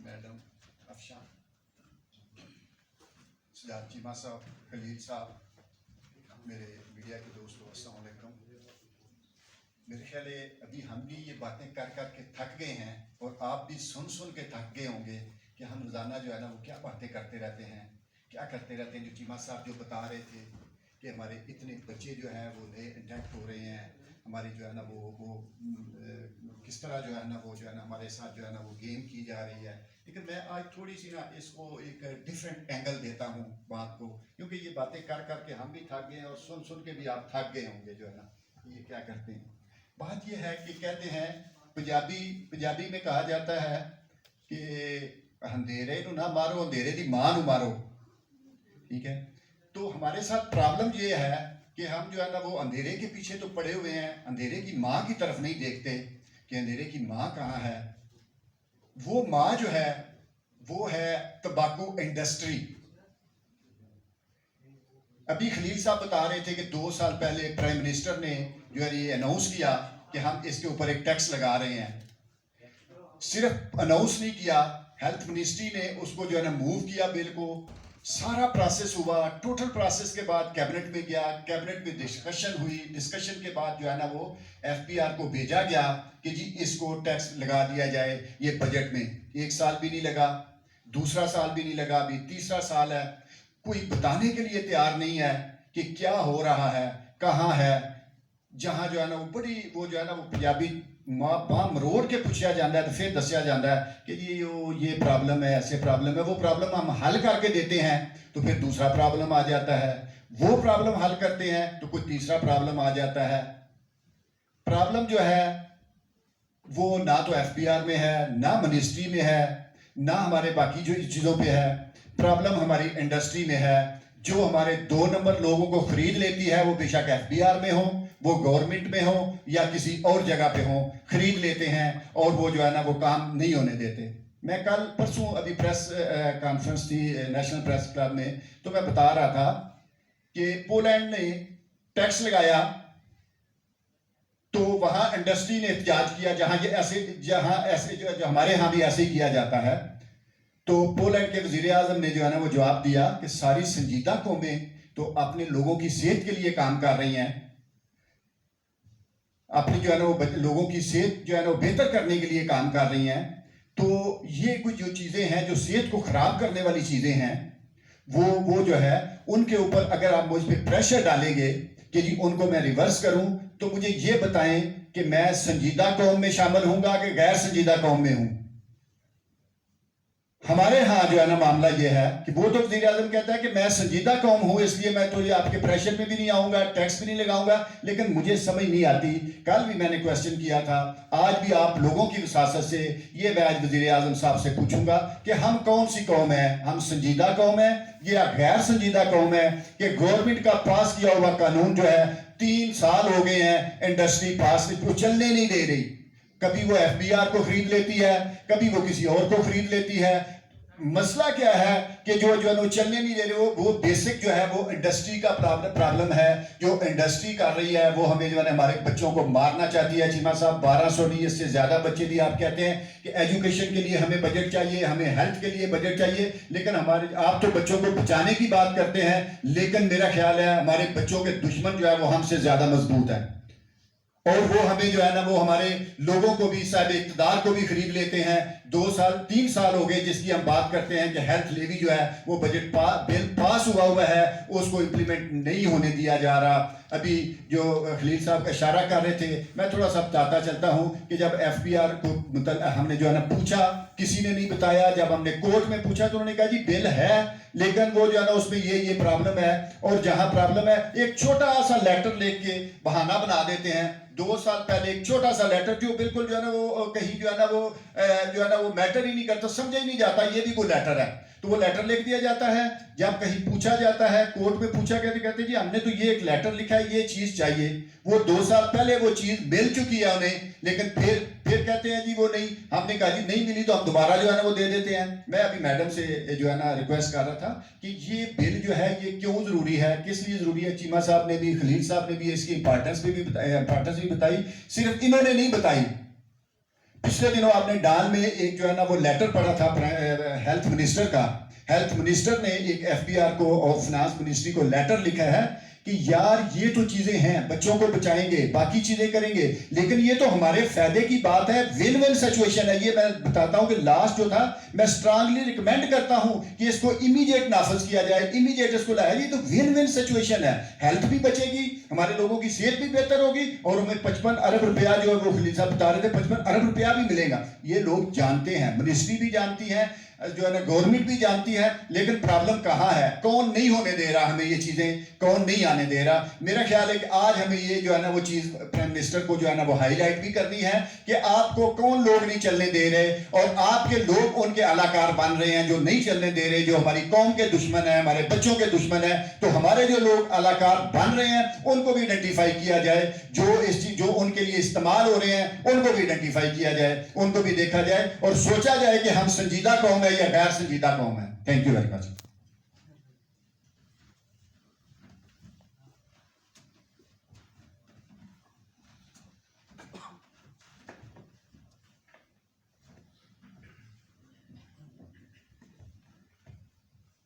Madam Afsha, Siddharth Cheema साहब, खलील साहब, मेरे मीडिया के दोस्तों, अस्सलाम वालेकुम। मेरे ख्याल है अभी हम भी ये बातें कर कर के थक गए हैं और आप भी सुन सुन के थक गए होंगे कि हम रोज़ाना जो है ना वो क्या बातें करते रहते हैं, क्या करते रहते हैं। जो चीमा साहब जो बता रहे थे कि हमारे इतने बच्चे जो हैं वो नए इंटेक्ट हो रहे हैं, हमारी जो है ना वो किस तरह जो है ना वो जो है ना हमारे साथ जो है ना वो गेम की जा रही है। लेकिन मैं आज थोड़ी सी ना इसको एक डिफरेंट एंगल देता हूँ बात को, क्योंकि ये बातें कर कर के हम भी थक गए हैं और सुन सुन के भी आप थक गए होंगे जो है ना ये क्या करते हैं। बात ये है कि कहते हैं पंजाबी में कहा जाता है कि अंधेरे नू ना मारो, अंधेरे दी मां नू मारो। ठीक है, तो हमारे साथ प्रॉब्लम ये है कि हम जो है ना वो अंधेरे के पीछे तो पड़े हुए हैं, अंधेरे की माँ की तरफ नहीं देखते कि अंधेरे की माँ कहाँ है। वो माँ जो है वो है तंबाकू इंडस्ट्री। अभी खलील साहब बता रहे थे कि 2 साल पहले प्राइम मिनिस्टर ने जो है ये अनाउंस किया कि हम इसके ऊपर एक टैक्स लगा रहे हैं। सिर्फ अनाउंस नहीं किया, हेल्थ मिनिस्ट्री ने उसको जो है ना मूव किया बिल को, सारा प्रोसेस हुआ। टोटल प्रोसेस के बाद कैबिनेट में गया, कैबिनेट में डिस्कशन हुई, डिस्कशन के बाद जो है ना वो एफपीआर को भेजा गया कि जी इसको टैक्स लगा दिया जाए। ये बजट में 1 साल भी नहीं लगा, दूसरा साल भी नहीं लगा, अभी तीसरा साल है। कोई बताने के लिए तैयार नहीं है कि क्या हो रहा है, कहाँ है। जहाँ जो है ना वो बड़ी वो जो है ना वो पंजाबी मां मरोड़ के पूछा जाता है तो फिर दसिया जाता है कि ये प्रॉब्लम है, ऐसे प्रॉब्लम है। वो प्रॉब्लम हम हल करके देते हैं तो फिर दूसरा प्रॉब्लम आ जाता है, वो प्रॉब्लम हल करते हैं तो कोई तीसरा प्रॉब्लम आ जाता है। प्रॉब्लम जो है वो ना तो एफबीआर में है, ना मिनिस्ट्री में है, ना हमारे बाकी जो चीज़ों पे है। प्रॉब्लम हमारी इंडस्ट्री में है। जो हमारे 2 नंबर लोगों को खरीद लेती है, वो बेशक एफबीआर में हो, वो गवर्नमेंट में हो या किसी और जगह पे हो, खरीद लेते हैं और वो जो है ना वो काम नहीं होने देते। मैं कल परसों अभी प्रेस कॉन्फ्रेंस थी नेशनल प्रेस क्लब में, तो मैं बता रहा था कि पोलैंड ने टैक्स लगाया तो वहां इंडस्ट्री ने एहतजाज किया, जहां ऐसे जो हमारे यहाँ भी ऐसे ही किया जाता है। तो पोलैंड के वजीर आजम ने जो है ना वो जवाब दिया कि सारी संजीदा कौमें तो अपने लोगों की सेहत के लिए काम कर रही हैं, अपनी जो है ना वो लोगों की सेहत जो है ना वो बेहतर करने के लिए काम कर रही हैं। तो ये कुछ जो चीजें हैं जो सेहत को खराब करने वाली चीजें हैं, वो जो है उनके ऊपर अगर आप मुझ पर प्रेशर डालेंगे कि जी उनको मैं रिवर्स करूं, तो मुझे ये बताएं कि मैं संजीदा कौम में शामिल हूंगा कि गैर संजीदा कौम में हूं। हमारे यहाँ जो है ना मामला ये है कि वो तो वज़ीर आज़म कहता है कि मैं संजीदा कौम हूं, इसलिए मैं तो ये आपके प्रेशर में भी नहीं आऊंगा, टैक्स भी नहीं लगाऊंगा। लेकिन मुझे समझ नहीं आती, कल भी मैंने क्वेश्चन किया था, आज भी आप लोगों की विसासत से ये मैं आज वज़ीर आज़म साहब से पूछूंगा कि हम कौन सी कौम है, हम संजीदा कौम है या गैर संजीदा कौम है। कि गवर्नमेंट का पास किया हुआ कानून जो है 3 साल हो गए हैं, इंडस्ट्री पास वो चलने नहीं दे रही। कभी वो एफबीआर को खरीद लेती है, कभी वो किसी और को खरीद लेती है। मसला क्या है कि जो है वो चलने नहीं दे रहे। वो बेसिक जो है वो इंडस्ट्री का प्रॉब्लम है। जो इंडस्ट्री कर रही है वो हमें जो है हमारे बच्चों को मारना चाहती है। चीमा साहब 1200 नहीं, इससे ज्यादा बच्चे भी आप कहते हैं कि एजुकेशन के लिए हमें बजट चाहिए, हमें हेल्थ के लिए बजट चाहिए। लेकिन हमारे आप तो बच्चों को बचाने की बात करते हैं, लेकिन मेरा ख्याल है हमारे बच्चों के दुश्मन जो है वो हमसे ज्यादा मजबूत है और वो हमें जो है ना वो हमारे लोगों को भी, साहिब इक़्तिदार को भी खरीद लेते हैं। 2 साल 3 साल हो गए जिसकी हम बात करते हैं कि हेल्थ लेवी जो है वो बजट बिल पास हुआ है, उसको इम्प्लीमेंट नहीं होने दिया जा रहा। अभी जो खलील साहब का इशारा कर रहे थे, मैं थोड़ा सा बताता चलता हूं कि जब एफबीआर को हमने जो है ना पूछा, किसी ने नहीं बताया। जब हमने कोर्ट में पूछा तो उन्होंने कहा जी बिल है, लेकिन वो जो है ना उसमें ये प्रॉब्लम है। और जहां प्रॉब्लम है एक छोटा सा लेटर लिख के बहाना बना देते हैं। 2 साल पहले एक छोटा सा लेटर जो बिल्कुल जो है ना वो कहीं जो है ना वो मैटर ही नहीं करता, समझा ही नहीं जाता ये भी कोई लेटर है, तो वो लेटर लिख दिया जाता है। जब कहीं पूछा जाता है, कोर्ट में पूछा गया तो कहते जी हमने तो ये एक लेटर लिखा है, ये चीज चाहिए। वो 2 साल पहले वो चीज मिल चुकी है उन्हें, लेकिन फिर कहते हैं जी वो नहीं, हमने कहा जी नहीं मिली तो हम दोबारा जो है ना वो दे देते हैं। मैं अभी मैडम से जो है ना रिक्वेस्ट कर रहा था कि ये बिल जो है ये क्यों जरूरी है, किस लिए जरूरी है। चीमा साहब ने भी, खलील साहब ने भी इसकी इंपॉर्टेंस भी बताई। सिर्फ इन्होंने नहीं बताई, पिछले दिनों आपने डाल में एक जो है ना वो लेटर पढ़ा था हेल्थ मिनिस्टर का। हेल्थ मिनिस्टर ने एक एफबीआर को और फाइनेंस मिनिस्ट्री को लेटर लिखा है कि यार ये तो चीजें हैं, बच्चों को बचाएंगे, बाकी चीजें करेंगे, लेकिन ये तो हमारे फायदे की बात है, विन विन सिचुएशन है। ये मैं बताता हूं कि लास्ट जो था, मैं स्ट्रांगली रिकमेंड करता हूं कि इसको इमीडिएट नाफज किया जाए, इमीडिएट इसको लाया। ये तो विन विन सिचुएशन है, हेल्थ भी बचेगी, हमारे लोगों की सेहत भी बेहतर होगी और हमें 55 अरब रुपया जो है वो खलील साहब बता रहे थे 55 अरब रुपया भी मिलेगा। ये लोग जानते हैं, मिनिस्ट्री भी जानती है, जो है ना गवर्नमेंट भी जानती है, लेकिन प्रॉब्लम कहां है, कौन नहीं होने दे रहा हमें ये चीजें, कौन नहीं आने दे रहा। मेरा ख्याल है कि आज हमें ये जो है ना वो चीज प्राइम मिनिस्टर को जो है ना वो हाईलाइट भी करनी है कि आपको कौन लोग नहीं चलने दे रहे और आपके लोग उनके अलाकार बन रहे हैं जो नहीं चलने दे रहे, जो हमारी कौम के दुश्मन है, हमारे बच्चों के दुश्मन है। तो हमारे जो लोग अलाकार बन रहे हैं उनको भी आइडेंटिफाई किया जाए, जो उनके लिए इस्तेमाल हो रहे हैं उनको भी आइडेंटिफाई किया जाए, उनको भी देखा जाए और सोचा जाए कि हम संजीदा कौम है या गैर संजीदा कौम है। Thank you very much.